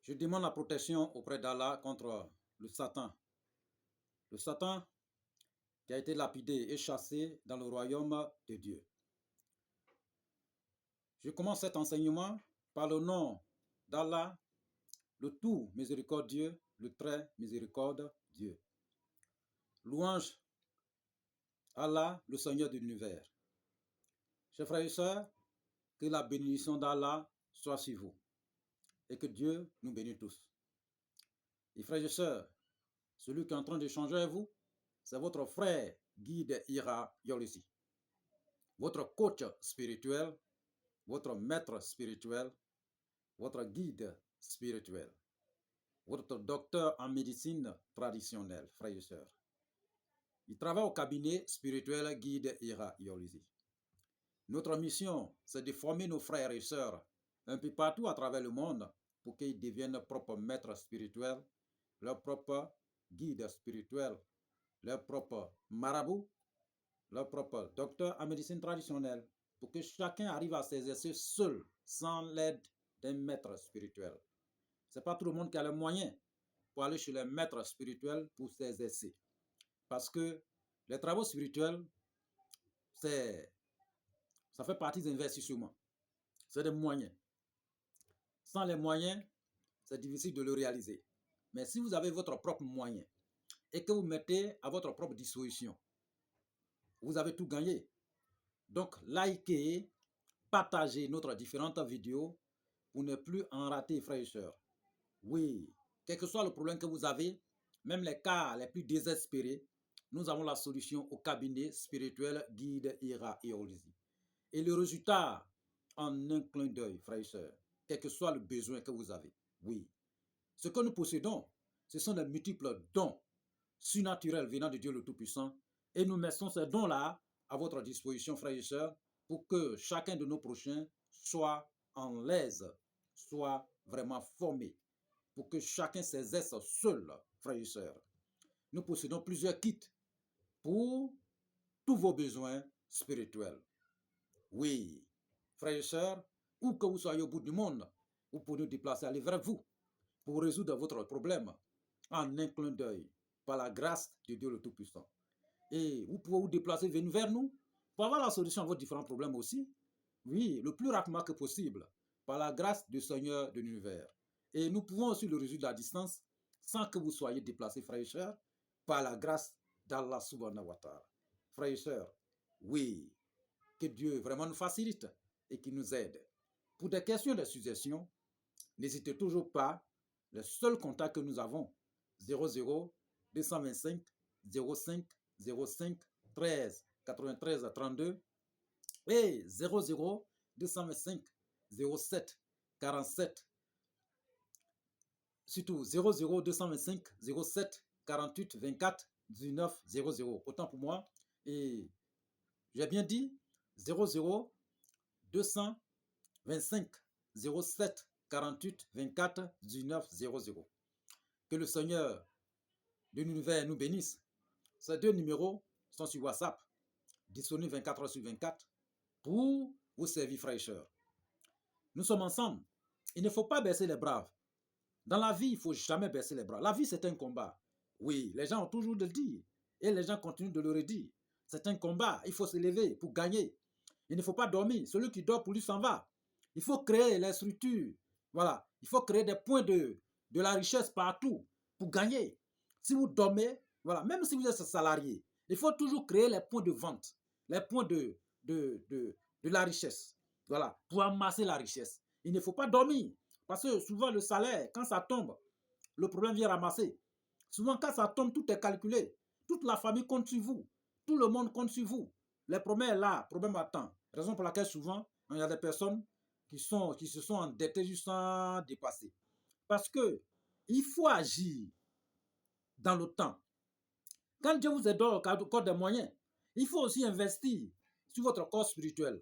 Je demande la protection auprès d'Allah contre le Satan. Le Satan qui a été lapidé et chassé dans le royaume de Dieu. Je commence cet enseignement par le nom d'Allah, le tout miséricordieux, le très miséricordieux Dieu. Louange Allah, le Seigneur de l'univers. Chers frères et sœurs, que la bénédiction d'Allah soit sur vous et que Dieu nous bénisse tous. Et frères et sœurs, celui qui est en train d'échanger avec vous, c'est votre frère guide Ira Yolisi, votre coach spirituel, votre maître spirituel, votre guide spirituel, votre docteur en médecine traditionnelle, frères et sœurs. Il travaille au cabinet spirituel guide Ira Yolisi. Notre mission, c'est de former nos frères et sœurs un peu partout à travers le monde pour qu'ils deviennent leurs propres maîtres spirituels, leurs propres guides spirituels, leurs propres marabouts, leurs propres docteurs en médecine traditionnelle, pour que chacun arrive à s'exercer seul, sans l'aide d'un maître spirituel. Ce n'est pas tout le monde qui a les moyens pour aller chez les maîtres spirituels pour s'exercer. Parce que les travaux spirituels, ça fait partie des investissements. C'est des moyens. Sans les moyens, c'est difficile de le réaliser. Mais si vous avez votre propre moyen et que vous mettez à votre propre disposition, vous avez tout gagné. Donc, likez, partagez notre différentes vidéos pour ne plus en rater, frères et sœurs. Oui, quel que soit le problème que vous avez, même les cas les plus désespérés, nous avons la solution au cabinet spirituel guide Ira et Olizi. Et le résultat, en un clin d'œil, frères et sœurs, quel que soit le besoin que vous avez. Oui. Ce que nous possédons, ce sont des multiples dons surnaturels venant de Dieu le Tout-Puissant. Et nous mettons ces dons-là à votre disposition, frères et sœurs, pour que chacun de nos prochains soit en l'aise, soit vraiment formé, pour que chacun s'exerce seul, frères et sœurs. Nous possédons plusieurs kits pour tous vos besoins spirituels. Oui, frères et sœurs, où que vous soyez au bout du monde, vous pouvez nous déplacer, aller vers vous pour résoudre votre problème en un clin d'œil, par la grâce de Dieu le Tout-Puissant. Et vous pouvez vous déplacer, venir vers nous pour avoir la solution à vos différents problèmes aussi. Oui, le plus rapidement que possible, par la grâce du Seigneur de l'univers. Et nous pouvons aussi le résoudre à distance sans que vous soyez déplacés, frères et sœurs, par la grâce d'Allah subhanahu wa ta'ala. Frères et sœurs, oui, que Dieu vraiment nous facilite et qu'il nous aide. Pour des questions de suggestions, n'hésitez toujours pas. Le seul contact que nous avons, 00 225 05 05 13 93 32 et 00 225 07 47, surtout 00 225 07 48 24 19 00. Autant pour moi. Et j'ai bien dit 00 225 07 48 24 19 00. Que le Seigneur de l'univers nous bénisse. Ces deux numéros sont sur WhatsApp, disponibles 24 heures sur 24 pour vous servir, frères et sœurs. Nous sommes ensemble. Il ne faut pas baisser les bras. Dans la vie, il ne faut jamais baisser les bras. La vie, c'est un combat. Oui, les gens ont toujours de le dire et les gens continuent de le redire. C'est un combat. Il faut se lever pour gagner. Il ne faut pas dormir. Celui qui dort pour lui s'en va. Il faut créer les structures. Voilà. Il faut créer des points de la richesse partout pour gagner. Si vous dormez, voilà, même si vous êtes salarié, il faut toujours créer les points de vente, les points de la richesse. Voilà, pour amasser la richesse. Il ne faut pas dormir. Parce que souvent, le salaire, quand ça tombe, le problème vient ramasser. Souvent, quand ça tombe, tout est calculé. Toute la famille compte sur vous. Tout le monde compte sur vous. Les problèmes sont là, problème attend. Raison pour laquelle souvent, il y a des personnes qui se sont endettées juste sans dépasser. Parce que il faut agir dans le temps. Quand Dieu vous aide au corps des moyens, il faut aussi investir sur votre corps spirituel.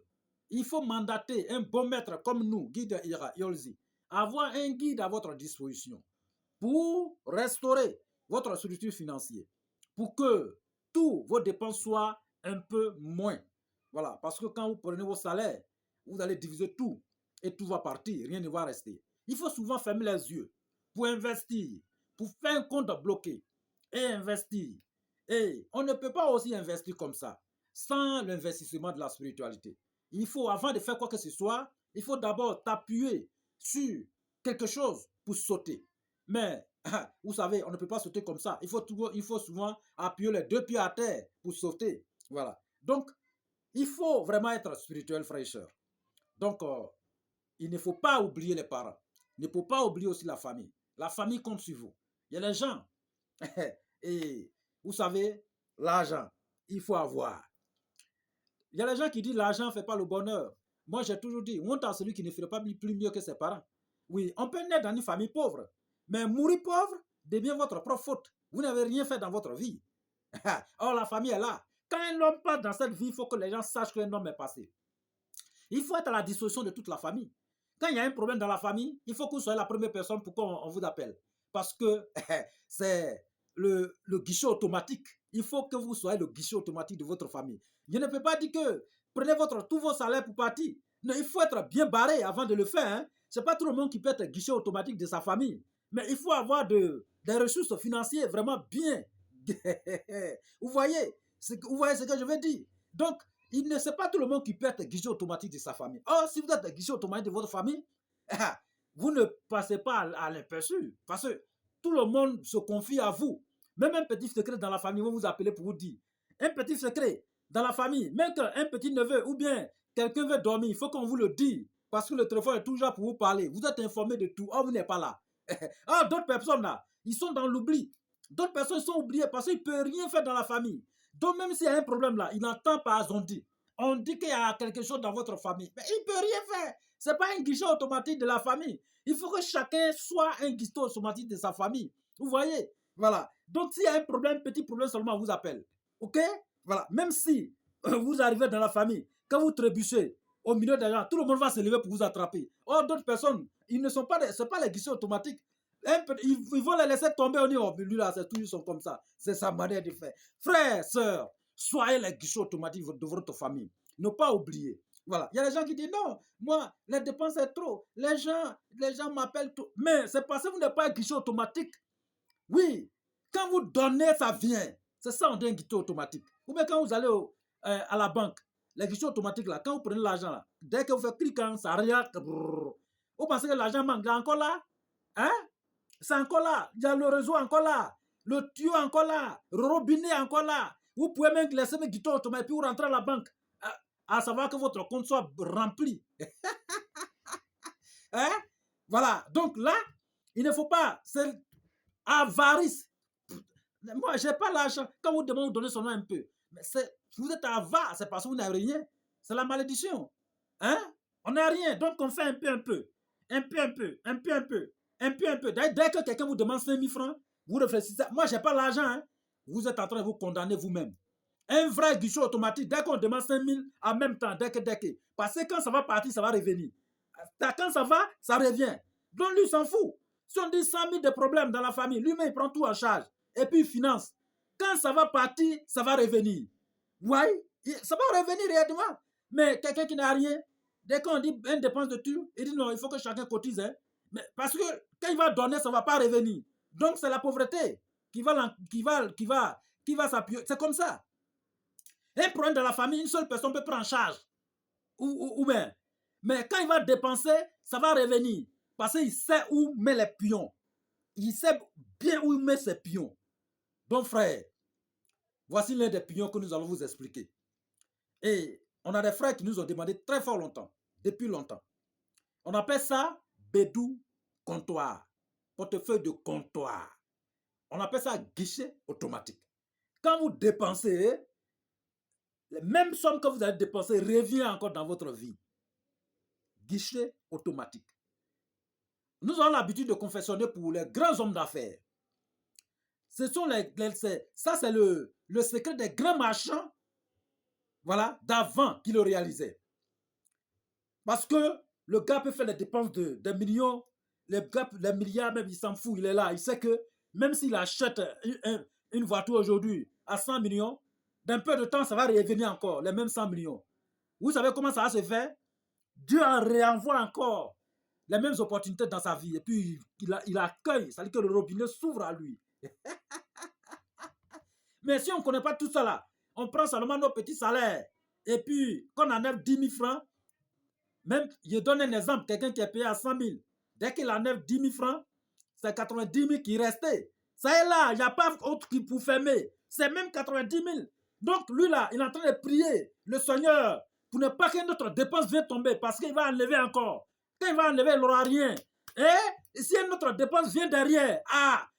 Il faut mandater un bon maître comme nous, guide Ira Yolzi, avoir un guide à votre disposition pour restaurer votre structure financière, pour que tous vos dépenses soient un peu moins. Voilà, parce que quand vous prenez vos salaires, vous allez diviser tout et tout va partir, rien ne va rester. Il faut souvent fermer les yeux pour investir, pour faire un compte bloqué et investir. Et on ne peut pas aussi investir comme ça sans l'investissement de la spiritualité. Il faut, avant de faire quoi que ce soit, il faut d'abord t'appuyer sur quelque chose pour sauter. Mais, vous savez, on ne peut pas sauter comme ça. Il faut souvent appuyer les deux pieds à terre pour sauter. Voilà. Donc, il faut vraiment être spirituel, frère et sœur. Donc, il ne faut pas oublier les parents. Il ne faut pas oublier aussi la famille. La famille compte sur vous. Il y a les gens. Et vous savez, l'argent, il faut avoir. Il y a les gens qui disent l'argent ne fait pas le bonheur. Moi, j'ai toujours dit, honte à celui qui ne ferait pas plus mieux que ses parents. Oui, on peut naître dans une famille pauvre, mais mourir pauvre devient votre propre faute. Vous n'avez rien fait dans votre vie. Or, la famille est là. Quand un homme passe dans cette vie, il faut que les gens sachent qu'un homme est passé. Il faut être à la disposition de toute la famille. Quand il y a un problème dans la famille, il faut que vous soyez la première personne pour qu'on vous appelle. Parce que c'est le guichet automatique. Il faut que vous soyez le guichet automatique de votre famille. Je ne peux pas dire que prenez tous vos salaires pour partir. Non, il faut être bien barré avant de le faire. Hein. Ce n'est pas tout le monde qui peut être guichet automatique de sa famille. Mais il faut avoir des ressources financières vraiment bien. Vous voyez ce que je veux dire? Donc, il ne sait pas tout le monde qui peut être guichet automatique de sa famille. Or, si vous êtes guichet automatique de votre famille, vous ne passez pas à l'aperçu. Parce que tout le monde se confie à vous. Même un petit secret dans la famille, vous vous appelez pour vous dire. Un petit secret dans la famille, même qu'un petit neveu ou bien quelqu'un veut dormir, il faut qu'on vous le dise. Parce que le téléphone est toujours là pour vous parler. Vous êtes informé de tout. Or, vous n'êtes pas là. Ah, d'autres personnes là, ils sont dans l'oubli. D'autres personnes sont oubliées parce qu'ils ne peuvent rien faire dans la famille. Donc, même s'il y a un problème là, il n'entend pas on dit. On dit qu'il y a quelque chose dans votre famille. Mais il ne peut rien faire. Ce n'est pas un guichet automatique de la famille. Il faut que chacun soit un guichet automatique de sa famille. Vous voyez? Voilà. Donc, s'il y a un problème, petit problème seulement, on vous appelle. OK? Voilà. Même si vous arrivez dans la famille, quand vous trébuchez au milieu des gens, tout le monde va se lever pour vous attraper. Or, d'autres personnes, ils ne sont pas, ce n'est pas les guichets automatiques. Ils vont les laisser tomber. On dit, oh, lui là, c'est toujours comme ça. C'est sa manière de faire. Frères, sœurs, soyez les guichets automatiques de votre famille. Ne pas oublier. Voilà. Il y a des gens qui disent, non, moi, les dépenses, c'est trop. Les gens m'appellent tout. Mais c'est parce que vous n'êtes pas un guichet automatique. Oui. Quand vous donnez, ça vient. C'est ça, on dit un guichet automatique. Ou bien quand vous allez à la banque, les guichets automatiques, là, quand vous prenez l'argent, là, dès que vous faites clic, ça regarde. Vous pensez que l'argent manque encore là? Hein? C'est encore là. Il y a le réseau encore là. Le tuyau encore là. Le robinet encore là. Vous pouvez même laisser le guichet automatique puis vous rentrez à la banque. À savoir que votre compte soit rempli. Hein? Voilà. Donc là, il ne faut pas. C'est avarice. Moi, je n'ai pas l'argent. Quand vous demandez, vous donnez seulement un peu. Mais vous êtes avare, c'est parce que vous n'avez rien. C'est la malédiction. Hein? On n'a rien. Donc, on fait un peu, un peu. Un peu, un peu. Un peu, un peu. Un peu, un peu. Dès que quelqu'un vous demande 5 000 francs, vous réfléchissez. Moi, je n'ai pas l'argent. Hein? Vous êtes en train de vous condamner vous-même. Un vrai guichet automatique, dès qu'on demande 5 000 en même temps, dès que. Parce que quand ça va partir, ça va revenir. Quand ça va, ça revient. Donc, lui, s'en fout. Si on dit 100 000 de problèmes dans la famille, lui-même, il prend tout en charge. Et puis, il finance. Quand ça va partir, ça va revenir. Ouais, ça va revenir réellement. Mais quelqu'un qui n'a rien, dès qu'on dit une dépense de tout, il dit non, il faut que chacun cotise. Hein. Mais parce que quand il va donner, ça ne va pas revenir. Donc, c'est la pauvreté qui va s'appuyer. C'est comme ça. Un problème dans la famille, une seule personne peut prendre en charge. Ou bien. Mais quand il va dépenser, ça va revenir. Parce qu'il sait où met les pions. Il sait bien où il met ses pions. Donc, frère, voici l'un des pions que nous allons vous expliquer. Et on a des frères qui nous ont demandé très fort longtemps, depuis longtemps. On appelle ça bédou comptoir, portefeuille de comptoir. On appelle ça guichet automatique. Quand vous dépensez, les mêmes sommes que vous avez dépensées revient encore dans votre vie. Guichet automatique. Nous avons l'habitude de confessionner pour les grands hommes d'affaires. Ça, c'est le secret des grands marchands, voilà, d'avant qui le réalisaient. Parce que le gars peut faire des dépenses de millions, les milliards même, il s'en fout, il est là. Il sait que même s'il achète une voiture aujourd'hui à 100 millions, d'un peu de temps, ça va revenir encore, les mêmes 100 millions. Vous savez comment ça va se faire? Dieu en réenvoie encore les mêmes opportunités dans sa vie. Et puis, il accueille, c'est-à-dire que le robinet s'ouvre à lui. Mais si on ne connaît pas tout ça là, on prend seulement nos petits salaires. Et puis, qu'on enlève 10 000 francs, même, je donne un exemple, quelqu'un qui est payé à 100 000, dès qu'il enlève 10 000 francs, c'est 90 000 qui restent. Ça est là, il n'y a pas autre qui pour fermer. C'est même 90 000. Donc, lui là, il est en train de prier le Seigneur pour ne pas que notre dépense vienne tomber parce qu'il va enlever encore. Quand il va enlever, il n'aura rien. Et si notre dépense vient derrière,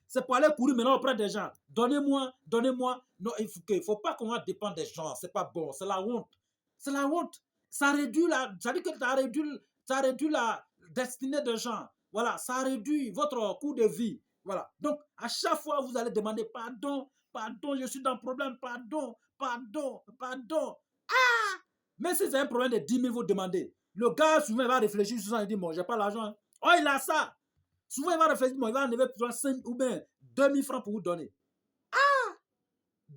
c'est pour aller courir maintenant auprès des gens. Donnez-moi, donnez-moi. Non, il ne faut pas qu'on dépende des gens. C'est pas bon. C'est la honte. C'est la honte. Ça réduit la. Ça dit que ça réduit la destinée des gens. Voilà, ça réduit votre coût de vie. Voilà. Donc, à chaque fois, vous allez demander pardon, pardon, je suis dans le problème, pardon, pardon, pardon. Mais si c'est un problème de 10 000, vous demandez. Le gars, souvent, il va réfléchir sur ça et dire, bon, j'ai pas l'argent. Oh, il a ça. Souvent, il va réfléchir, bon, il va enlever 5 ou bien 2 000 francs pour vous donner.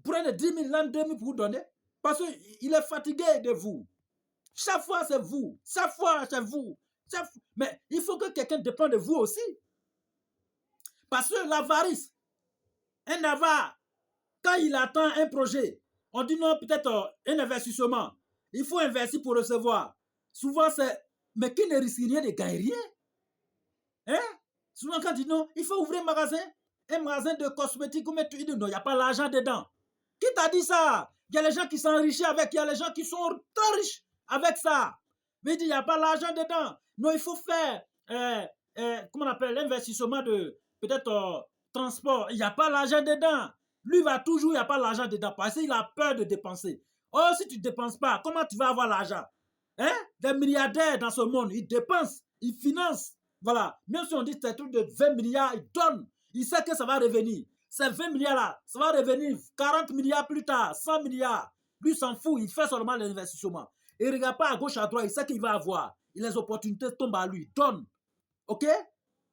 Prenez 10 000, là, 2 000 pour vous donner. Parce qu'il est fatigué de vous. Chaque fois, c'est vous. Chaque fois, c'est vous. Mais il faut que quelqu'un dépende de vous aussi. Parce que l'avarice, un avare, quand il attend un projet, on dit non, peut-être un investissement. Il faut investir pour recevoir. Souvent, c'est... Mais qui ne risque rien de gagner rien. Hein? Souvent, quand on dit non, il faut ouvrir un magasin de cosmétiques, ou mettre... Non, il n'y a pas l'argent dedans. Qui t'a dit ça? Il y a les gens qui s'enrichissent avec, il y a les gens qui sont très riches avec ça. Mais il dit, il n'y a pas l'argent dedans. Non, il faut faire, comment on appelle, l'investissement de, peut-être, transport. Il n'y a pas l'argent dedans. Lui va toujours, il n'y a pas l'argent dedans parce qu'il a peur de dépenser. Oh, si tu ne dépenses pas, comment tu vas avoir l'argent? Hein? Des milliardaires dans ce monde, ils dépensent, ils financent. Voilà. Même si on dit que c'est un truc de 20 milliards, ils donnent. Il sait que ça va revenir. Ces 20 milliards-là, ça va revenir 40 milliards plus tard, 100 milliards. Lui s'en fout, il fait seulement l'investissement. Il ne regarde pas à gauche, à droite, il sait qu'il va avoir. Et les opportunités tombent à lui, donne. OK?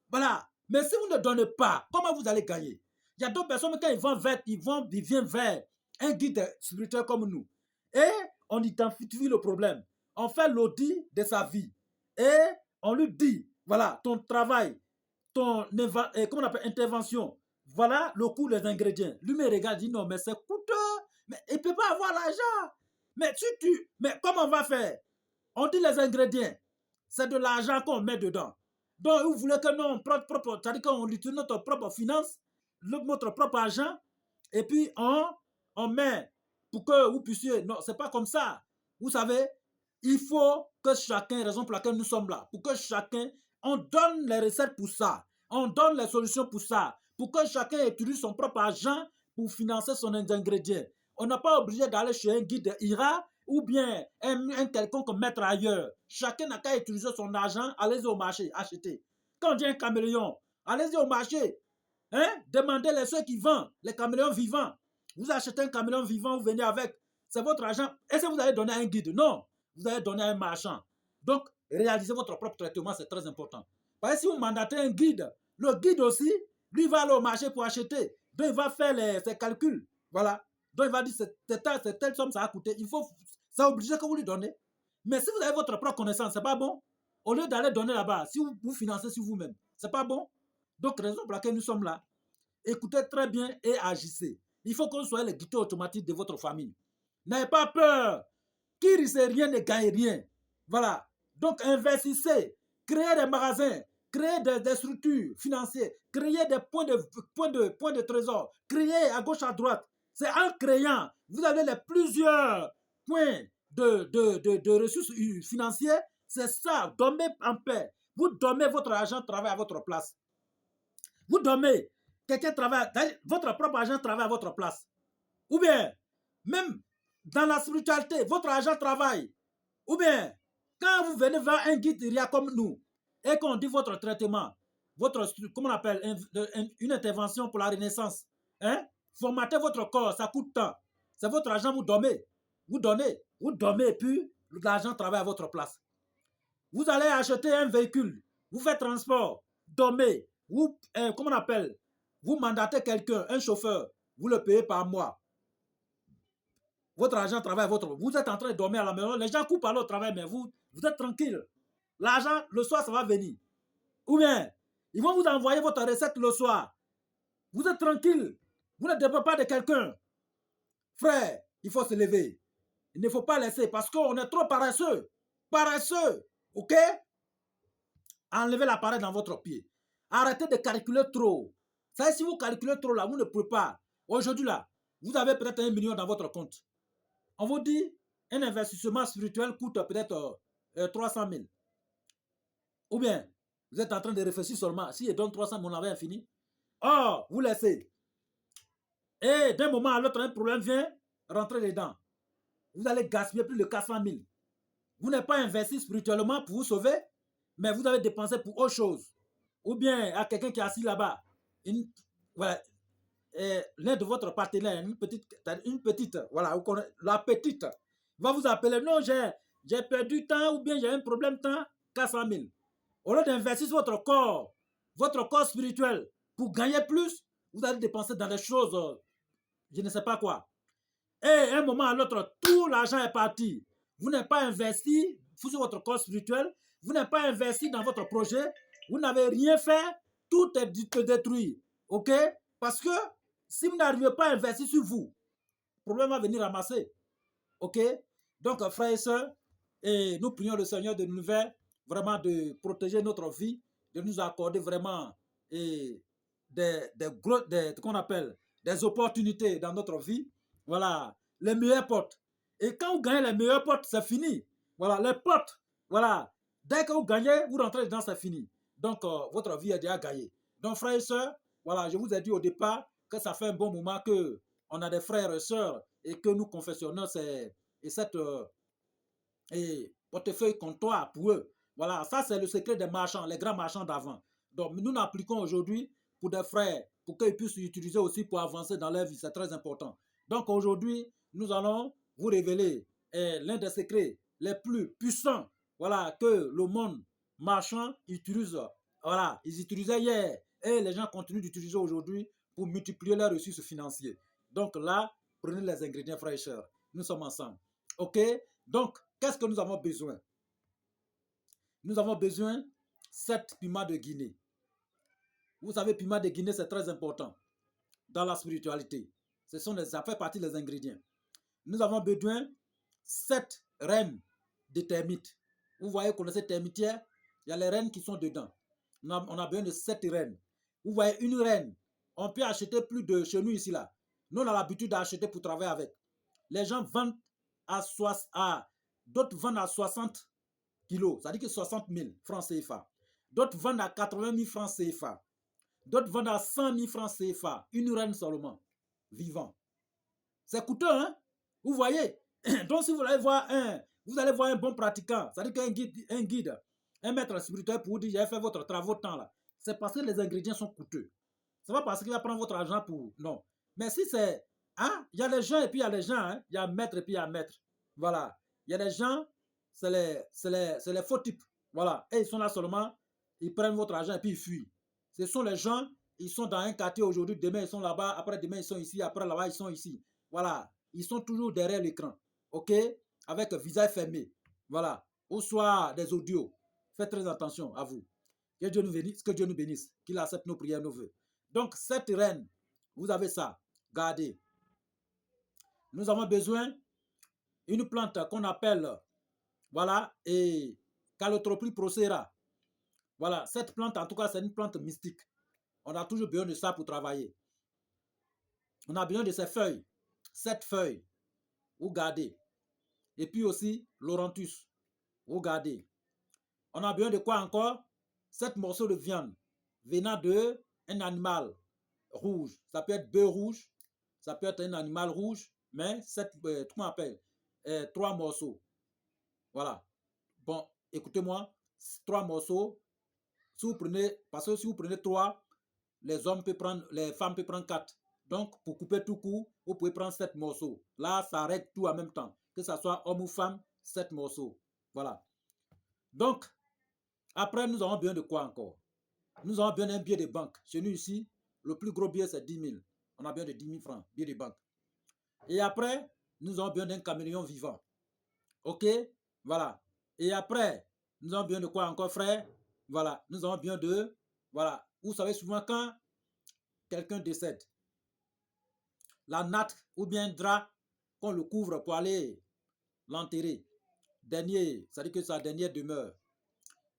Voilà. Mais si vous ne donnez pas, comment vous allez gagner? Il y a d'autres personnes, quand ils viennent vers un guide spirituel comme nous. Et on identifie le problème. On fait l'audit de sa vie. Et on lui dit, voilà, ton travail, comment on appelle, intervention, voilà le coût des ingrédients. Lui me regarde, dit non, mais c'est coûteux. Mais il ne peut pas avoir l'argent. Mais mais comment on va faire? On dit les ingrédients. C'est de l'argent qu'on met dedans. Donc, vous voulez que nous, c'est-à-dire qu'on utilise notre propre finance, notre propre argent, et puis on met pour que vous puissiez... Non, c'est pas comme ça. Vous savez, il faut que chacun, raison pour laquelle nous sommes là, pour que chacun, on donne les recettes pour ça, on donne les solutions pour ça, pour que chacun utilise son propre argent pour financer son ingrédient. On n'a pas obligé d'aller chez un guide IRA ou bien un quelconque maître ailleurs. Chacun n'a qu'à utiliser son argent, allez-y au marché, achetez. Quand on dit un caméléon, allez-y au marché. Hein? Demandez les ceux qui vendent, les caméléons vivants. Vous achetez un caméléon vivant, vous venez avec. C'est votre argent. Est-ce que vous allez donner à un guide? Non. Vous allez donner à un marchand. Donc, réalisez votre propre traitement, c'est très important. Parce que si vous mandatez un guide, le guide aussi, lui va aller au marché pour acheter. Donc, il va faire ses calculs. Voilà. Donc, il va dire, c'est telle somme, ça a coûté. C'est obligé que vous lui donnez. Mais si vous avez votre propre connaissance, c'est pas bon. Au lieu d'aller donner là-bas, si vous financez sur vous-même, c'est pas bon. Donc, raison pour laquelle nous sommes là. Écoutez très bien et agissez. Il faut que vous soyez les guides automatiques de votre famille. N'ayez pas peur. Qui risque rien ne gagne rien. Voilà. Donc, investissez. Créez des magasins. Créez des structures financières. Créez des points de trésor. Créez à gauche, à droite. C'est en créant. Vous avez plusieurs points de ressources financières. C'est ça. Dormez en paix. Vous dormez, votre argent travaille à votre place. Vous dormez. Quelqu'un travaille. Votre propre argent travaille à votre place. Ou bien, même dans la spiritualité, votre argent travaille. Ou bien, quand vous venez vers un guide IRA comme nous, et qu'on dit votre traitement, comment on appelle, une intervention pour la renaissance, hein? Formatez votre corps, ça coûte tant. C'est votre argent, vous dormez. Vous donnez, et puis l'argent travaille à votre place. Vous allez acheter un véhicule, vous faites transport, dormez, comment on appelle, vous mandatez quelqu'un, un chauffeur, vous le payez par mois. Votre argent travaille, vous êtes en train de dormir à la maison, les gens coupent à leur travail, mais vous êtes tranquille. L'argent, le soir, ça va venir. Ou bien, ils vont vous envoyer votre recette le soir. Vous êtes tranquille. Vous ne dépendez pas de quelqu'un. Frère, il faut se lever. Il ne faut pas laisser parce qu'on est trop paresseux. Paresseux. OK? Enlevez l'appareil dans votre pied. Arrêtez de calculer trop. Ça, si vous calculez trop là, vous ne pouvez pas. Aujourd'hui là, vous avez peut-être 1 million dans votre compte. On vous dit, un investissement spirituel coûte peut-être 300 000. Ou bien, vous êtes en train de réfléchir seulement. Si je donne 300 000, on avait infini. Oh, vous laissez. Et d'un moment à l'autre, un problème vient, rentrez dedans. Vous allez gaspiller plus de 400 000. Vous n'avez pas investi spirituellement pour vous sauver, mais vous avez dépensé pour autre chose. Ou bien à quelqu'un qui est assis là-bas, voilà, l'un de votre partenaire, une petite, voilà, la petite, va vous appeler, non, j'ai perdu temps, ou bien j'ai un problème de temps, 400 000. Au lieu d'investir votre corps spirituel, pour gagner plus, vous allez dépenser dans des choses, je ne sais pas quoi. Et à un moment à l'autre, tout l'argent est parti. Vous n'avez pas investi sur votre corps spirituel, vous n'avez pas investi dans votre projet, vous n'avez rien fait, tout est détruit. OK? Parce que si vous n'arrivez pas à investir sur vous, le problème va venir ramasser. OK? Donc, frères et sœurs, et nous prions le Seigneur de nous vraiment de protéger notre vie, de nous accorder vraiment qu'on appelle des opportunités dans notre vie. Voilà, les meilleurs potes. Et quand vous gagnez les meilleurs potes, c'est fini. Voilà, les potes, voilà. Dès que vous gagnez, vous rentrez dedans, c'est fini. Donc, votre vie est déjà gagnée. Donc, frères et sœurs, voilà, je vous ai dit au départ que ça fait un bon moment que on a des frères et sœurs et que nous confessionnons cette portefeuille comptoir pour eux. Voilà, ça c'est le secret des marchands, les grands marchands d'avant. Donc, nous n'appliquons aujourd'hui pour des frères, pour qu'ils puissent l'utiliser aussi pour avancer dans leur vie. C'est très important. Donc, aujourd'hui, nous allons vous révéler l'un des secrets les plus puissants, voilà, que le monde marchand utilise. Voilà, ils utilisaient hier et les gens continuent d'utiliser aujourd'hui pour multiplier leurs ressources financières. Donc là, prenez les ingrédients, frères et sœurs. Nous sommes ensemble. OK? Donc, qu'est-ce que nous avons besoin? Nous avons besoin de 7 piments de Guinée. Vous savez, piment de Guinée, c'est très important dans la spiritualité. Ça fait partie des ingrédients. Nous avons besoin de 7 rennes de termites. Vous voyez, vous connaissez termitière, il y a les rennes qui sont dedans. On a besoin de 7 rennes. Vous voyez, une reine, on peut acheter plus de chez nous ici là. Nous, on a l'habitude d'acheter pour travailler avec. Les gens vendent d'autres vendent à 60 kilos, ça dit que 60 000 francs CFA. D'autres vendent à 80 000 francs CFA. D'autres vendent à 100 000 francs CFA. Une reine seulement, vivant. C'est coûteux, hein? Vous voyez? Donc, si vous allez voir un bon pratiquant, ça dit qu'un guide, un maître spirituel pour vous dire, j'ai fait votre travail de temps là. C'est parce que les ingrédients sont coûteux. C'est pas parce qu'il va prendre votre argent pour... Non. Mais si c'est... Hein? Il y a les gens et puis il y a les gens. Hein? Il y a maître et puis il y a maître. Voilà. Il y a des gens, c'est les faux types. Voilà. Et ils sont là seulement, ils prennent votre argent et puis ils fuient. Ce sont les gens, ils sont dans un quartier aujourd'hui, demain ils sont là-bas, après demain ils sont ici, après là-bas ils sont ici. Voilà. Ils sont toujours derrière l'écran. OK? Avec le visage fermé. Voilà. Ou soit des audios. Faites très attention à vous. Que Dieu nous bénisse, qu'il accepte nos prières, nos vœux. Donc, cette reine, vous avez ça. Gardez. Nous avons besoin d'une plante qu'on appelle, voilà, et Calotropis procera. Voilà, cette plante, en tout cas, c'est une plante mystique. On a toujours besoin de ça pour travailler. On a besoin de ces feuilles. 7 feuilles. Vous gardez. Et puis aussi, l'Orantus. Vous gardez. On a besoin de quoi encore? 7 morceaux de viande venant d'un animal rouge. Ça peut être bœuf rouge, ça peut être un animal rouge, mais 3 morceaux. Voilà. Bon, écoutez-moi, 3 morceaux. Si vous prenez, parce que si vous prenez 3, les femmes peuvent prendre 4. Donc, pour couper tout court, vous pouvez prendre 7 morceaux. Là, ça arrête tout en même temps. Que ce soit homme ou femme, 7 morceaux. Voilà. Donc, après, nous avons besoin de quoi encore? Nous avons besoin d'un billet de banque. Chez nous ici, le plus gros billet, c'est 10 000. On a besoin de 10 000 francs, billet de banque. Et après, nous avons besoin d'un caméléon vivant. OK? Voilà. Et après, nous avons besoin de quoi encore, frère? Voilà, nous avons besoin de, voilà, vous savez souvent quand quelqu'un décède, la natte ou bien un drap qu'on le couvre pour aller l'enterrer. Dernier, ça dit que sa dernière demeure.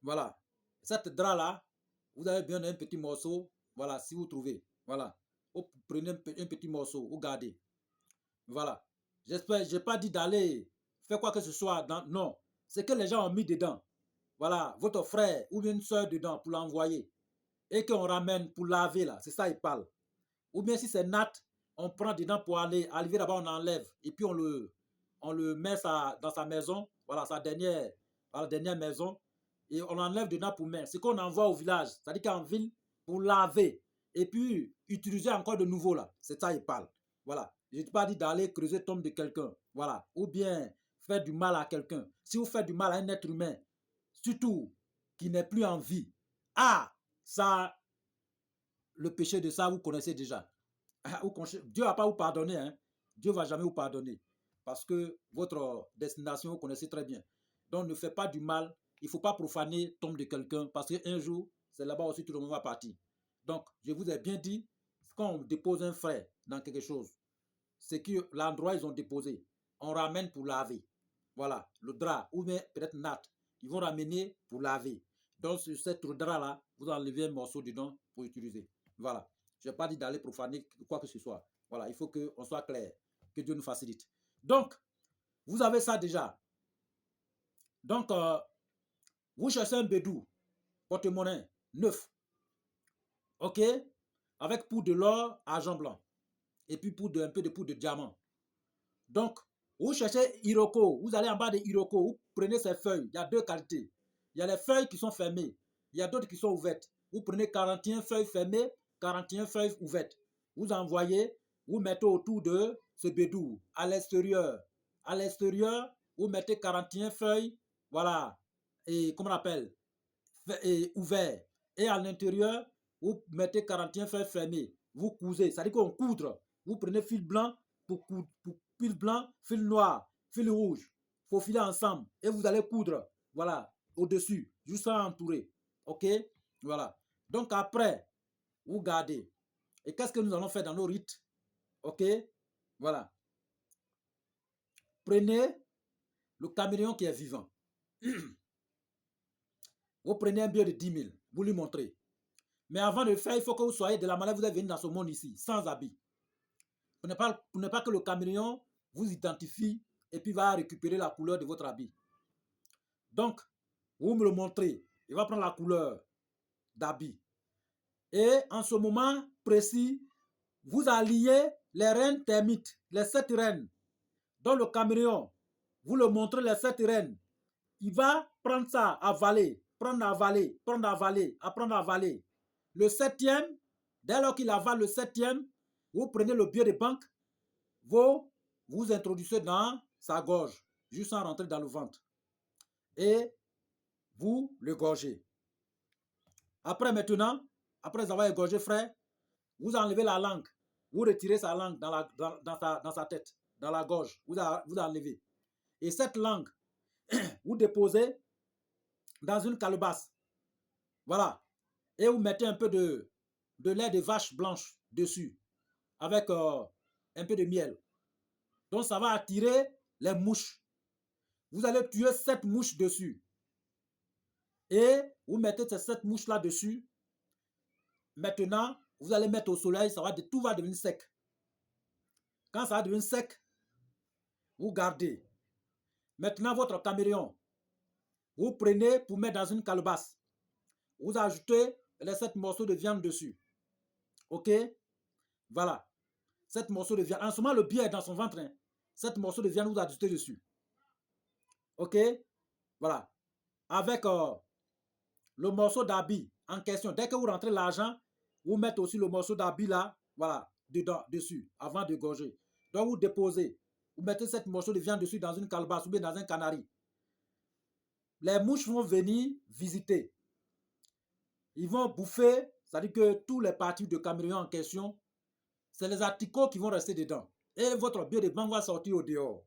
Voilà. Cette drap-là, vous avez besoin d'un petit morceau. Voilà, si vous trouvez. Voilà. Vous prenez un petit morceau, vous gardez. Voilà. J'espère, je n'ai pas dit d'aller faire quoi que ce soit. Non. C'est que les gens ont mis dedans. Voilà, votre frère ou une soeur dedans pour l'envoyer. Et qu'on ramène pour laver là. C'est ça, il parle. Ou bien si c'est nat, on prend dedans pour aller, arriver là-bas, on enlève. Et puis on le met dans sa maison, voilà, sa dernière maison. Et on enlève dedans pour mettre. Ce qu'on envoie au village, c'est-à-dire qu'en ville, pour laver. Et puis utiliser encore de nouveau là. C'est ça, il parle. Voilà. Je ne t'ai pas dit d'aller creuser tombe de quelqu'un. Voilà. Ou bien faire du mal à quelqu'un. Si vous faites du mal à un être humain, surtout qui n'est plus en vie, ah, ça, le péché de ça, vous connaissez déjà. Dieu va pas vous pardonner. Hein. Dieu va jamais vous pardonner. Parce que votre destination, vous connaissez très bien. Donc, ne faites pas du mal. Il ne faut pas profaner tombe de quelqu'un. Parce qu'un jour, c'est là-bas aussi tout le monde va partir. Donc, je vous ai bien dit, quand on dépose un frère dans quelque chose, c'est que l'endroit ils ont déposé, on ramène pour laver. Voilà, le drap, ou bien peut-être natte, ils vont ramener pour laver. Donc, sur cette drap-là, vous enlevez un morceau dedans pour utiliser. Voilà. Je n'ai pas dit d'aller profaner quoi que ce soit. Voilà, il faut qu'on soit clair. Que Dieu nous facilite. Donc, vous avez ça déjà. Donc, vous cherchez un bédou, porte-monnaie, neuf. OK? Avec poudre de l'or, argent blanc. Et puis un peu de poudre de diamant. Donc, vous cherchez Iroko. Vous allez en bas de Iroko. Vous prenez ces feuilles. Il y a deux qualités. Il y a les feuilles qui sont fermées. Il y a d'autres qui sont ouvertes. Vous prenez 41 feuilles fermées, 41 feuilles ouvertes. Vous envoyez, vous mettez autour de ce bédou, à l'extérieur. À l'extérieur, vous mettez 41 feuilles, voilà, et comment on appelle, et ouvert. Et à l'intérieur, vous mettez 41 feuilles fermées. Vous cousez, ça dit qu'on coudre. Vous prenez fil blanc pour fil blanc, fil noir, fil rouge. Il faut filer ensemble et vous allez coudre, voilà, au-dessus, juste entouré. OK? Voilà. Donc après, vous gardez. Et qu'est-ce que nous allons faire dans nos rites? OK? Voilà. Prenez le caméléon qui est vivant. Vous prenez un billet de 10 000, vous lui montrez. Mais avant de le faire, il faut que vous soyez de la manière vous êtes venu dans ce monde ici, sans habit. Pour ne pas que le caméléon vous identifie et puis va récupérer la couleur de votre habit. Donc, vous me le montrez. Il va prendre la couleur d'habit. Et en ce moment précis, vous alliez les reines termites, les 7 reines. Dans le caméléon, vous le montrez les 7 reines. Il va prendre ça, avaler, prendre, avaler, prendre, avaler, apprendre à avaler. Le 7e, dès lors qu'il avale le 7e, vous prenez le billet de banque, vous introduisez dans sa gorge, juste sans rentrer dans le ventre. Et vous le gorgez. Après maintenant, après avoir égorgé frère, vous enlevez la langue. Vous retirez sa langue dans sa tête, dans la gorge. Vous enlevez. Et cette langue, vous déposez dans une calebasse. Voilà. Et vous mettez un peu de lait de vache blanche dessus, avec un peu de miel. Donc ça va attirer les mouches. Vous allez tuer 7 mouches dessus. Et vous mettez ces 7 mouches là dessus. Maintenant, vous allez mettre au soleil, tout va devenir sec. Quand ça va devenir sec, vous gardez. Maintenant, votre caméléon, vous prenez pour mettre dans une calebasse. Vous ajoutez les 7 morceaux de viande dessus. OK? Voilà. 7 morceaux de viande. En ce moment, le biais est dans son ventre. 7 morceaux de viande, vous ajoutez dessus. OK? Voilà. Avec le morceau d'habit en question. Dès que vous rentrez l'argent, vous mettez aussi le morceau d'habit là, voilà, dedans, dessus, avant de gorger. Donc vous déposez, vous mettez 7 morceaux de viande dessus dans une calebasse ou bien dans un canari. Les mouches vont venir visiter. Ils vont bouffer, c'est-à-dire que tous les parties de caméléon en question, c'est les articles qui vont rester dedans. Et votre billet de banque va sortir au dehors.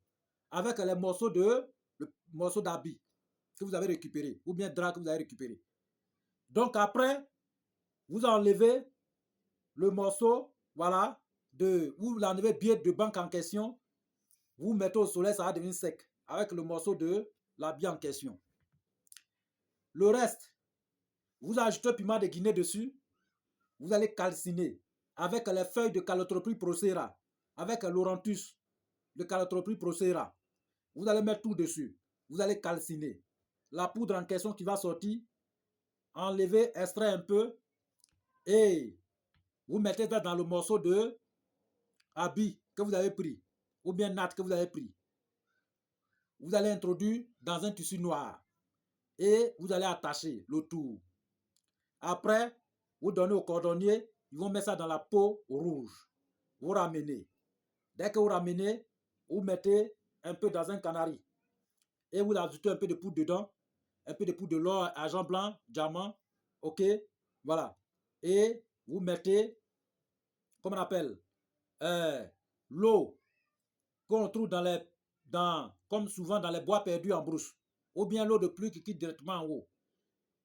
Avec le morceau d'habit que vous avez récupéré, ou bien drap que vous avez récupéré. Donc après, vous enlevez le morceau, voilà, vous l'enlevez bien de banque en question, vous mettez au soleil, ça va devenir sec avec le morceau de la bille en question. Le reste, vous ajoutez piment de Guinée dessus, vous allez calciner avec les feuilles de Calotropis procera, avec l'Orantus de Calotropis procera. Vous allez mettre tout dessus. Vous allez calciner. La poudre en question qui va sortir, enlever, extraire un peu et vous mettez ça dans le morceau de habit que vous avez pris ou bien natte que vous avez pris. Vous allez introduire dans un tissu noir et vous allez attacher le tout. Après, vous donnez au cordonnier, ils vont mettre ça dans la peau rouge. Vous ramenez. Dès que vous ramenez, vous mettez un peu dans un canari et vous ajoutez un peu de poudre dedans, un peu de poudre de l'or, argent blanc, diamant, ok, voilà. Et vous mettez, comment on appelle, l'eau qu'on trouve comme souvent dans les bois perdus en brousse, ou bien l'eau de pluie qui quitte directement en haut.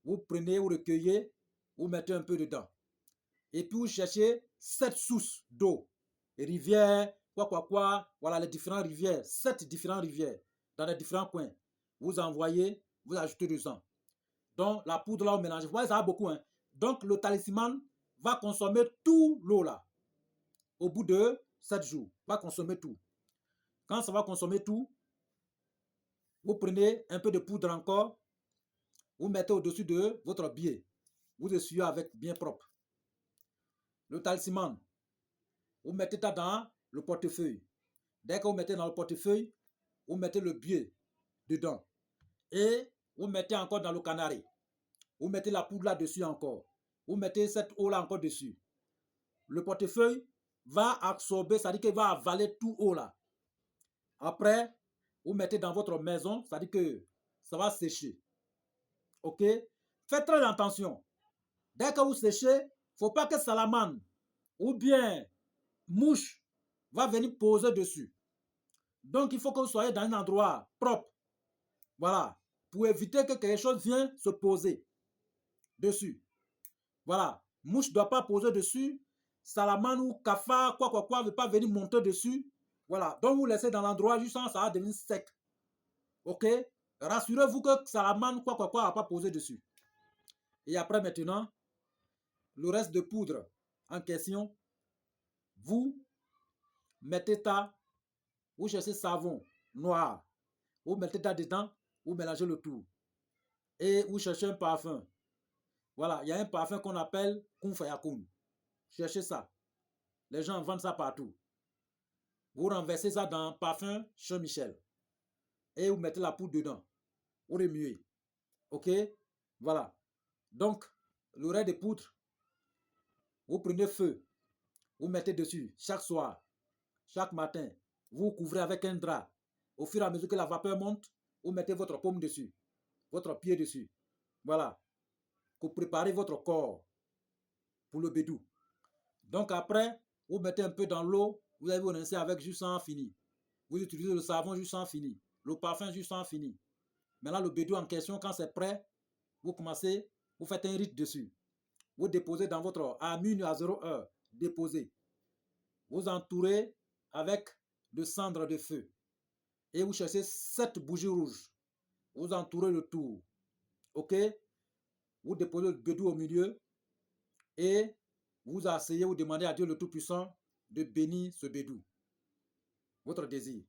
Vous prenez, vous recueillez, vous mettez un peu dedans. Et puis vous cherchez 7 sources d'eau, rivières, voilà les différentes rivières, 7 différentes rivières dans les différents coins. Vous envoyez, vous ajoutez du sang. Donc la poudre là, vous mélangez. Vous voyez, ça va beaucoup. Hein? Donc le talisman va consommer tout l'eau là. Au bout de 7 jours, va consommer tout. Quand ça va consommer tout, vous prenez un peu de poudre encore, vous mettez au-dessus de votre billet. Vous essuyez avec bien propre. Le talisman, vous mettez ça dans le portefeuille. Dès que vous mettez dans le portefeuille, vous mettez le billet dedans. Et vous mettez encore dans le canari. Vous mettez la poudre là-dessus encore. Vous mettez cette eau-là encore dessus. Le portefeuille va absorber, c'est-à-dire qu'il va avaler tout eau là. Après, vous mettez dans votre maison, c'est-à-dire que ça va sécher. Ok? Faites très attention. Dès que vous séchez, il ne faut pas que salamandre ou bien mouche va venir poser dessus. Donc, il faut que vous soyez dans un endroit propre. Voilà. Pour éviter que quelque chose vienne se poser dessus. Voilà. Mouche ne doit pas poser dessus. Salamandre ou cafard, ne veut pas venir monter dessus. Voilà. Donc, vous laissez dans l'endroit, justement, ça va devenir sec. Ok? Rassurez-vous que salamandre, ne va pas poser dessus. Et après, maintenant, le reste de poudre en question, vous mettez ça, vous cherchez savon noir, vous mettez ça dedans, vous mélangez le tout. Et vous cherchez un parfum. Voilà, il y a un parfum qu'on appelle Kun Fayakun. Cherchez ça. Les gens vendent ça partout. Vous renversez ça dans parfum chez Michel. Et vous mettez la poudre dedans. Vous remuez. Ok? Voilà. Donc, le reste de poudre, vous prenez feu. Vous mettez dessus chaque soir, chaque matin. Vous couvrez avec un drap. Au fur et à mesure que la vapeur monte, vous mettez votre paume dessus. Votre pied dessus. Voilà. Vous préparez votre corps pour le bédou. Donc après, vous mettez un peu dans l'eau, vous allez vous rincer avec jus sans fini. Vous utilisez le savon jus sans fini, le parfum jus sans fini. Maintenant, le bédou en question, quand c'est prêt, vous commencez, vous faites un rite dessus. Vous déposez dans votre à minuit à 0 heure, déposez. Vous entourez avec de cendres de feu. Et vous cherchez 7 bougies rouges. Vous entourez le tour. Ok? Vous déposez le bédou au milieu et vous asseyez, vous demandez à Dieu le Tout-Puissant de bénir ce bédou. Votre désir.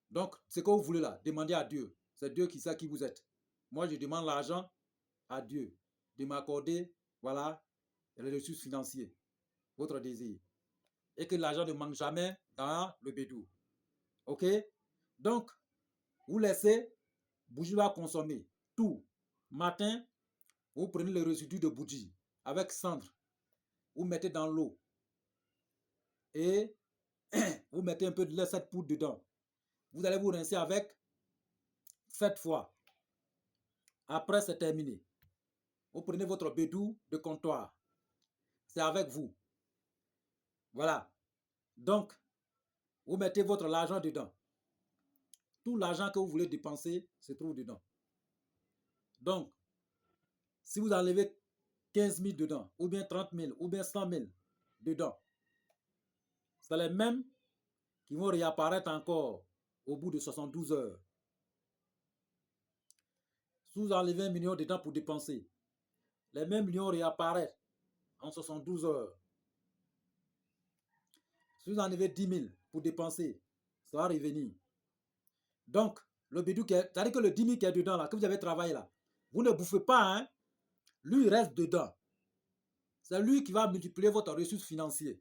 Donc, ce que vous voulez là, demandez à Dieu. C'est Dieu qui sait qui vous êtes. Moi, je demande l'argent à Dieu de m'accorder, voilà, les ressources financières. Votre désir. Et que l'argent ne manque jamais dans le bédou. Ok? Donc, vous laissez, bougie va consommer tout. Matin, vous prenez le résidu de bougie avec cendre. Vous mettez dans l'eau. Et vous mettez un peu de cette poudre dedans. Vous allez vous rincer avec 7 fois. Après, c'est terminé. Vous prenez votre bédou de comptoir. C'est avec vous. Voilà. Donc, vous mettez votre argent dedans. Tout l'argent que vous voulez dépenser se trouve dedans. Donc, si vous enlevez 15 000 dedans, ou bien 30 000, ou bien 100 000 dedans, c'est les mêmes qui vont réapparaître encore au bout de 72 heures. Si vous enlevez 1 million dedans pour dépenser, les mêmes millions réapparaissent en 72 heures. Si vous enlevez 10 000 pour dépenser, ça va revenir. Donc, le bédou, c'est-à-dire que le 10 000 qui est dedans, là, que vous avez travaillé là, vous ne bouffez pas, hein? Lui, il reste dedans. C'est lui qui va multiplier votre ressource financière.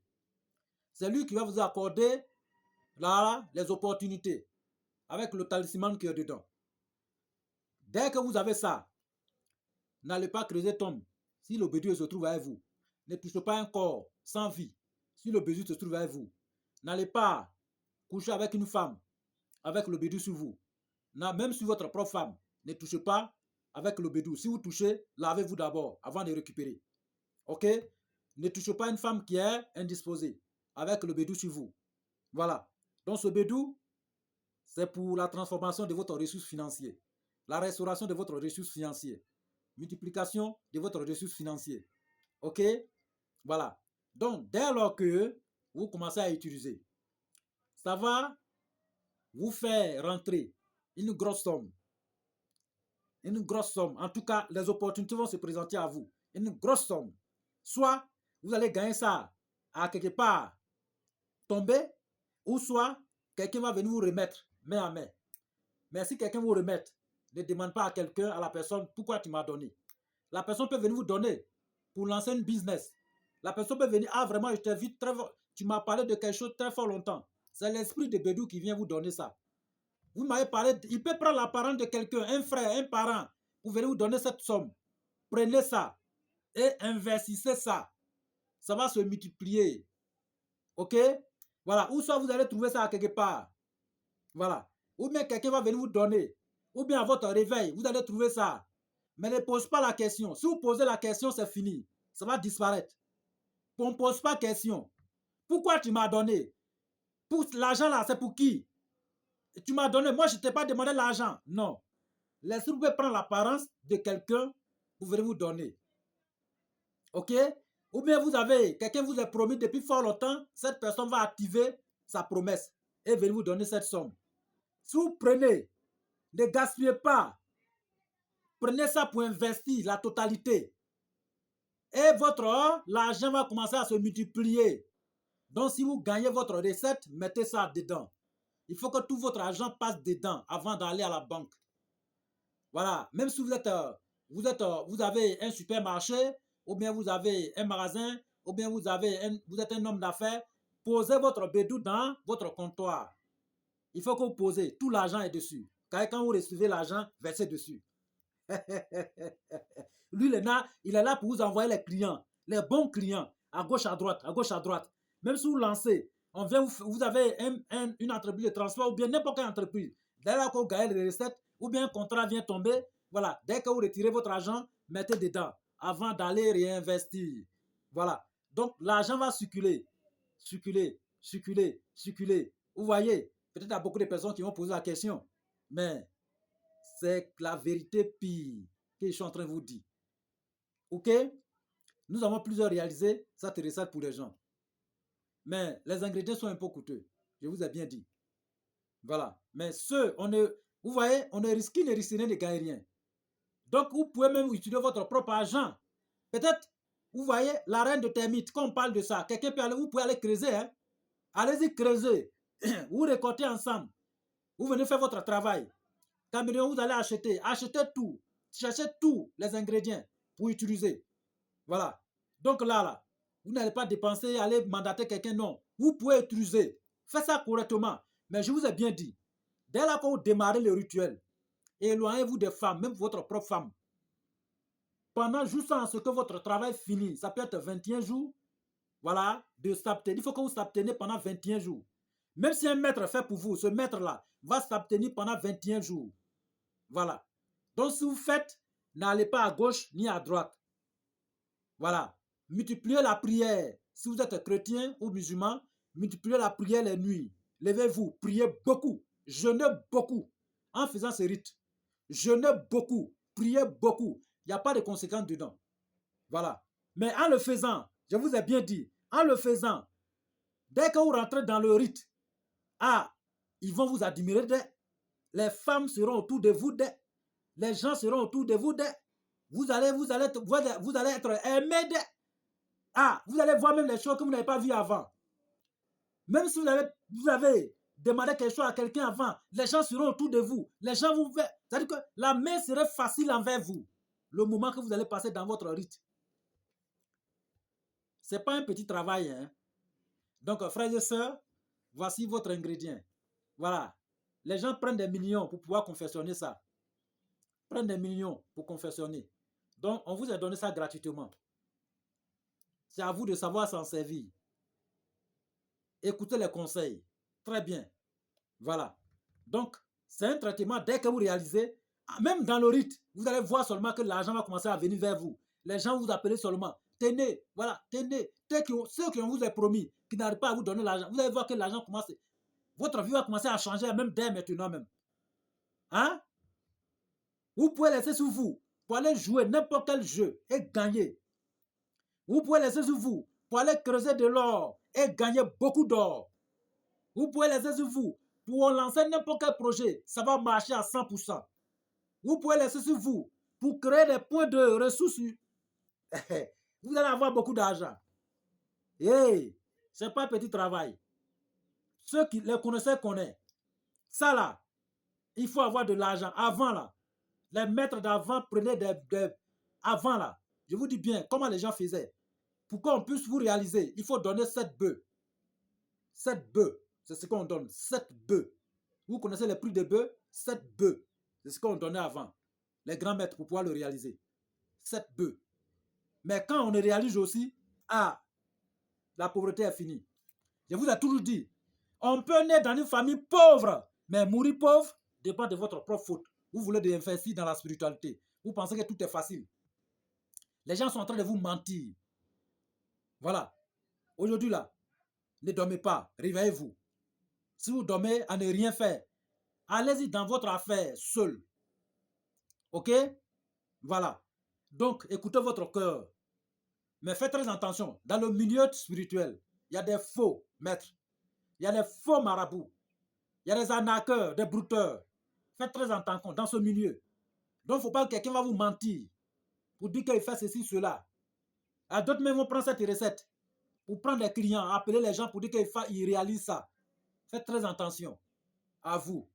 C'est lui qui va vous accorder là, les opportunités avec le talisman qui est dedans. Dès que vous avez ça, n'allez pas creuser tombe. Si le bédou se trouve avec vous, ne touchez pas un corps sans vie. Si le bédou se trouve avec vous, n'allez pas coucher avec une femme avec le bédou sur vous. Même sur votre propre femme, ne touchez pas avec le bédou. Si vous touchez, lavez-vous d'abord avant de récupérer. Ok? Ne touchez pas une femme qui est indisposée avec le bédou sur vous. Voilà. Donc ce bédou, c'est pour la transformation de votre ressource financière, la restauration de votre ressource financière, multiplication de votre ressource financière. Ok? Voilà. Donc dès lors que vous commencez à utiliser, ça va vous faire rentrer une grosse somme. Une grosse somme. En tout cas, les opportunités vont se présenter à vous. Une grosse somme. Soit vous allez gagner ça à quelque part tomber, ou soit quelqu'un va venir vous remettre main à main. Mais si quelqu'un vous remet, ne demande pas à quelqu'un, à la personne, pourquoi tu m'as donné. La personne peut venir vous donner pour lancer un business. La personne peut venir, ah vraiment, je t'invite très fort. Tu m'as parlé de quelque chose très fort longtemps. C'est l'esprit de bédou qui vient vous donner ça. Vous m'avez parlé, il peut prendre l'apparence de quelqu'un, un frère, un parent, pour venir vous donner cette somme. Prenez ça et investissez ça. Ça va se multiplier. Ok? Voilà. Ou soit vous allez trouver ça à quelque part. Voilà. Ou bien quelqu'un va venir vous donner. Ou bien à votre réveil, vous allez trouver ça. Mais ne pose pas la question. Si vous posez la question, c'est fini. Ça va disparaître. On ne pose pas question. Pourquoi tu m'as donné? Pour l'argent là, c'est pour qui? Tu m'as donné. Moi, je ne t'ai pas demandé l'argent. Non. Laissez-vous prendre l'apparence de quelqu'un pour venir vous donner. Ok? Ou bien vous avez, quelqu'un vous a promis depuis fort longtemps, cette personne va activer sa promesse et venir vous donner cette somme. Si vous prenez, ne gaspillez pas. Prenez ça pour investir la totalité. Et l'argent va commencer à se multiplier. Donc, si vous gagnez votre recette, mettez ça dedans. Il faut que tout votre argent passe dedans avant d'aller à la banque. Voilà. Même si vous avez un supermarché, ou bien vous avez un magasin, ou bien vous êtes un homme d'affaires, posez votre bédou dans votre comptoir. Il faut que vous posez. Tout l'argent est dessus. Car quand vous recevez l'argent, versez dessus. Lui, il est là pour vous envoyer les clients, les bons clients, à gauche, à droite, à gauche, à droite. Même si vous lancez, vous avez une entreprise de transport ou bien n'importe quelle entreprise. Dès là que vous gagnez les recettes, ou bien un contrat vient tomber, voilà, dès que vous retirez votre argent, mettez dedans avant d'aller réinvestir. Voilà. Donc, l'argent va circuler, circuler, circuler, circuler. Vous voyez, peut-être il y a beaucoup de personnes qui vont poser la question, mais c'est la vérité pire que je suis en train de vous dire. Ok? Nous avons plusieurs réalisé cette recette pour les gens. Mais les ingrédients sont un peu coûteux. Je vous ai bien dit. Voilà. Mais vous voyez, on ne risque rien de gagner rien. Donc, vous pouvez même utiliser votre propre argent. Peut-être, vous voyez, la reine de termites, quand on parle de ça, quelqu'un peut aller, vous pouvez aller creuser. Hein? Allez-y creuser. Vous récoltez ensemble. Vous venez faire votre travail. Camion, vous allez acheter. Achetez tout. Cherchez tous les ingrédients pour utiliser. Voilà. Donc là, vous n'allez pas dépenser, aller mandater quelqu'un, non. Vous pouvez utiliser. Faites ça correctement. Mais je vous ai bien dit, dès là que vous démarrez le rituel, éloignez-vous des femmes, même votre propre femme. Pendant juste en ce que votre travail finit, ça peut être 21 jours, voilà, de s'abstenir. Il faut que vous s'abstenez pendant 21 jours. Même si un maître fait pour vous, ce maître-là va s'abstenir pendant 21 jours. Voilà. Donc, si vous faites, n'allez pas à gauche ni à droite. Voilà. Multipliez la prière. Si vous êtes chrétien ou musulman, multipliez la prière les nuits. Levez-vous, priez beaucoup, jeûnez beaucoup en faisant ce rite. Jeûnez beaucoup, priez beaucoup. Il n'y a pas de conséquences dedans. Voilà. Mais en le faisant, je vous ai bien dit, en le faisant, dès que vous rentrez dans le rite, ils vont vous admirer. Les femmes seront autour de vous. Les gens seront autour de vous. Vous allez être aimé. Vous allez voir même les choses que vous n'avez pas vues avant. Même si vous avez demandé quelque chose à quelqu'un avant, les gens seront autour de vous. Les gens vous verront. C'est-à-dire que la main serait facile envers vous. Le moment que vous allez passer dans votre rite. Ce n'est pas un petit travail. Hein? Donc, frères et sœurs, voici votre ingrédient. Voilà. Les gens prennent des millions pour pouvoir confectionner ça. Prennent des millions pour confectionner. Donc, on vous a donné ça gratuitement. C'est à vous de savoir s'en servir. Écoutez les conseils. Très bien. Voilà. Donc, c'est un traitement dès que vous réalisez, même dans le rite, vous allez voir seulement que l'argent va commencer à venir vers vous. Les gens vous appellent seulement. Tenez, voilà, tenez. Ceux qui vous ont promis, qui n'arrivent pas à vous donner l'argent, vous allez voir que l'argent commence. Votre vie va commencer à changer, même dès maintenant même. Hein? Vous pouvez laisser sur vous pour aller jouer n'importe quel jeu et gagner. Vous pouvez laisser sur vous pour aller creuser de l'or et gagner beaucoup d'or. Vous pouvez laisser sur vous pour lancer n'importe quel projet, ça va marcher à 100%. Vous pouvez laisser sur vous pour créer des points de ressources. Vous allez avoir beaucoup d'argent. Hey, ce n'est pas un petit travail. Ceux qui les connaissaient connaissent. Ça là, il faut avoir de l'argent. Avant là, les maîtres d'avant prenaient avant là. Je vous dis bien comment les gens faisaient. Pour qu'on puisse vous réaliser, il faut donner 7 bœufs. 7 bœufs, c'est ce qu'on donne. 7 bœufs. Vous connaissez les prix des bœufs? 7 bœufs. C'est ce qu'on donnait avant. Les grands maîtres pour pouvoir le réaliser. 7 bœufs. Mais quand on le réalise aussi, la pauvreté est finie. Je vous ai toujours dit, on peut naître dans une famille pauvre, mais mourir pauvre dépend de votre propre faute. Vous voulez investir dans la spiritualité. Vous pensez que tout est facile. Les gens sont en train de vous mentir. Voilà. Aujourd'hui là, ne dormez pas, réveillez-vous. Si vous dormez à ne rien faire, allez-y dans votre affaire seul. Ok? Voilà. Donc, écoutez votre cœur. Mais faites très attention. Dans le milieu spirituel, il y a des faux maîtres. Il y a des faux marabouts. Il y a des arnaqueurs, des brouteurs. Faites très attention dans ce milieu. Donc, il ne faut pas que quelqu'un va vous mentir pour dire qu'il fait ceci, cela. D'autres même vont prendre cette recette pour prendre des clients, appeler les gens pour dire qu'ils réalisent ça. Faites très attention à vous.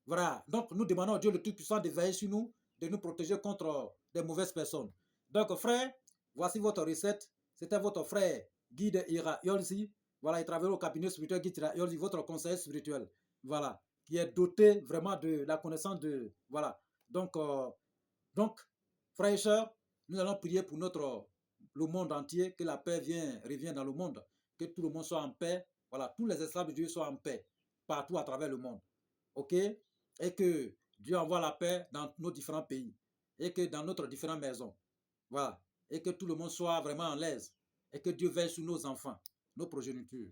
Voilà. Donc, nous demandons à Dieu le Tout-Puissant de veiller sur nous, de nous protéger contre des mauvaises personnes. Donc, frère, voici votre recette. C'était votre frère Guide Ira Yolzi. Voilà, il travaille au cabinet spirituel Guide Ira Yolzi, votre conseiller spirituel. Voilà, qui est doté vraiment de la connaissance de... Voilà. Donc, frères et sœurs, nous allons prier pour le monde entier, que la paix revienne dans le monde, que tout le monde soit en paix. Voilà, tous les esclaves de Dieu soient en paix, partout à travers le monde. OK? Et que Dieu envoie la paix dans nos différents pays. Et que dans notre différentes maisons. Voilà. Et que tout le monde soit vraiment en l'aise. Et que Dieu veille sur nos enfants, nos progénitures.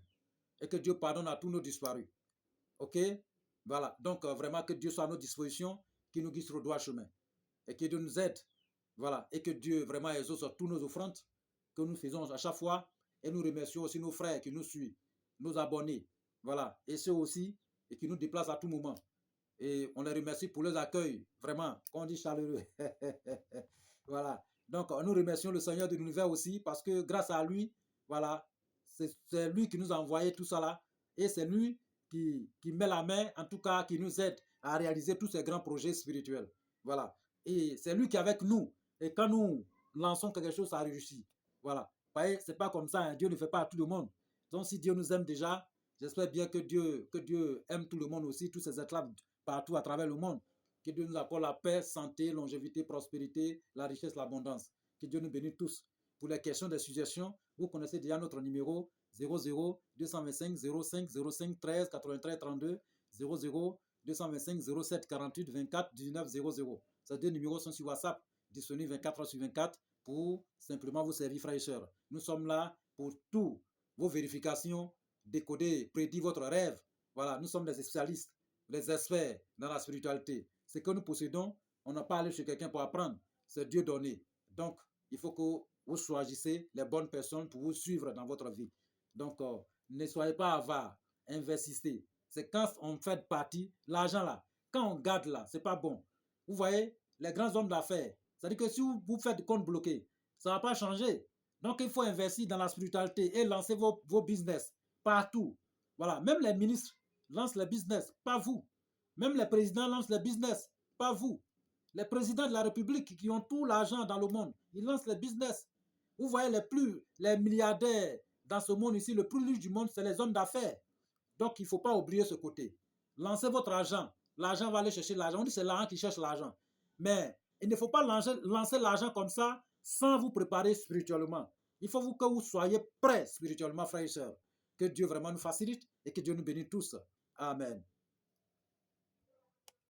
Et que Dieu pardonne à tous nos disparus. OK? Voilà. Donc, vraiment, que Dieu soit à nos dispositions, qu'il nous guide sur le droit chemin. Et que Dieu nous aide. Voilà. Et que Dieu vraiment exauce toutes nos offrandes que nous faisons à chaque fois. Et nous remercions aussi nos frères qui nous suivent, nos abonnés. Voilà. Et ceux aussi et qui nous déplacent à tout moment. Et on les remercie pour leur accueil, vraiment, qu'on dit chaleureux. Voilà. Donc, nous remercions le Seigneur de l'univers aussi parce que grâce à lui, voilà, c'est lui qui nous a envoyé tout ça là. Et c'est lui qui met la main, en tout cas, qui nous aide à réaliser tous ces grands projets spirituels. Voilà. Et c'est lui qui est avec nous. Et quand nous lançons quelque chose, ça réussit. Voilà. Vous voyez, c'est pas comme ça. Hein. Dieu ne fait pas à tout le monde. Donc, si Dieu nous aime déjà, j'espère bien que Dieu aime tout le monde aussi, tous ces êtres-là partout à travers le monde. Que Dieu nous accorde la paix, santé, longévité, prospérité, la richesse, l'abondance. Que Dieu nous bénisse tous. Pour les questions des suggestions, vous connaissez déjà notre numéro 00 225 05 05 13 93 32 00 225 07 48 24 19 00. Ces deux numéros sont sur WhatsApp, disponibles 24 heures sur 24 pour simplement vous servir, frères et sœurs. Nous sommes là pour toutes vos vérifications, décoder, prédire votre rêve. Voilà, nous sommes des spécialistes, des experts dans la spiritualité. Ce que nous possédons, on n'a pas allé chez quelqu'un pour apprendre. c'est Dieu donné. Donc, il faut que vous choisissez les bonnes personnes pour vous suivre dans votre vie. Donc, ne soyez pas avare, investissez. C'est quand on fait partie, l'argent là, quand on garde là, c'est pas bon. Vous voyez, les grands hommes d'affaires, c'est-à-dire que si vous faites compte bloqué, ça ne va pas changer. Donc, il faut investir dans la spiritualité et lancer vos business partout. Voilà, même les ministres lancent les business, pas vous. Même les présidents lancent les business, pas vous. Les présidents de la République qui ont tout l'argent dans le monde, ils lancent les business. Vous voyez les milliardaires dans ce monde ici, le plus riche du monde, c'est les hommes d'affaires. Donc, il ne faut pas oublier ce côté. Lancez votre argent. L'argent va aller chercher l'argent. On dit que c'est l'argent qui cherche l'argent. Mais il ne faut pas lancer l'argent comme ça sans vous préparer spirituellement. Il faut que vous soyez prêts spirituellement, frères et sœurs. Que Dieu vraiment nous facilite et que Dieu nous bénisse tous. Amen.